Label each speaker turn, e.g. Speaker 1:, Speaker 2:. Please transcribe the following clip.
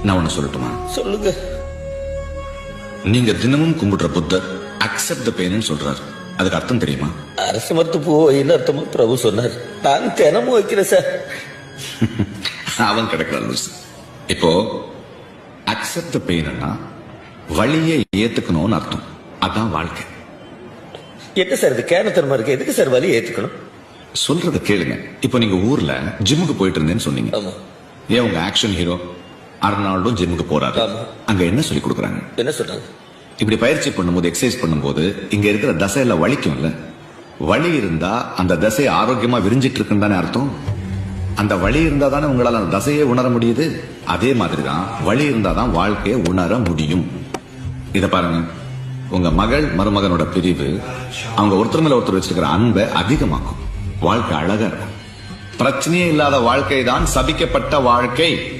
Speaker 1: நான் ஒண்ணு சொல்லட்டுமா?
Speaker 2: சொல்லுங்க.
Speaker 1: நீங்க தினமும் கும்பிடுற புத்தர் அக்செப்ட் த பெயின் சொல்றாரு. அதுக்கு அர்த்தம் தெரியுமா?
Speaker 2: அரசு மருத்துவ பூ வைன்னு அர்த்தமா பிரபு சொன்னார். நான் தினமும் வைக்கிறேன் சார்.
Speaker 1: அவன் கிடைக்கிறான். இப்போ அக்செப்ட் த பெயின்னா வழியை ஏத்துக்கணும்னு அர்த்தம். அதான் வாழ்க்கை.
Speaker 2: என்ன சார் இது கேனத்தனமா இருக்கு? எதுக்கு சார் வலி ஏத்துக்கணும்?
Speaker 1: சொல்றத கேளுங்க. இப்போ நீங்க ஊர்ல ஜிம்முக்கு போயிட்டு இருந்தேன்னு சொன்னீங்க.
Speaker 2: ஆமா.
Speaker 1: ஏன் உங்க ஆக்ஷன் ஹீரோ அர்னால்டோ ஜிம்முக்கு போறாரு.
Speaker 2: ஆமா.
Speaker 1: அங்க என்ன சொல்லி கொடுக்குறாங்க?
Speaker 2: என்ன சொல்றாங்க?
Speaker 1: இப்படி பயிற்சி பண்ணும்போது, எக்ஸசைஸ் பண்ணும்போது இங்க இருக்கிற தசையில வலிக்கும்ல. வலி இருந்தா அந்த தசை ஆரோக்கியமா விரிஞ்சிட்டு இருக்குன்னு தானே அர்த்தம். அந்த வலி இருந்தா தானே உங்களால அந்த தசையை உணர முடியுது. அதே மாதிரிதான் வலி இருந்தாதான் வாழ்க்கையை உணர முடியும். இத பாருங்க, உங்க மகள் மருமகனோட பிரிவு அவங்க ஒருத்தர் மேல ஒருத்தர் வச்சிருக்கிற அன்பை அதிகமாக்கும். வாழ்க்கை அழகா இருக்கும். பிரச்சனையே இல்லாத வாழ்க்கை தான் சபிக்கப்பட்ட வாழ்க்கை.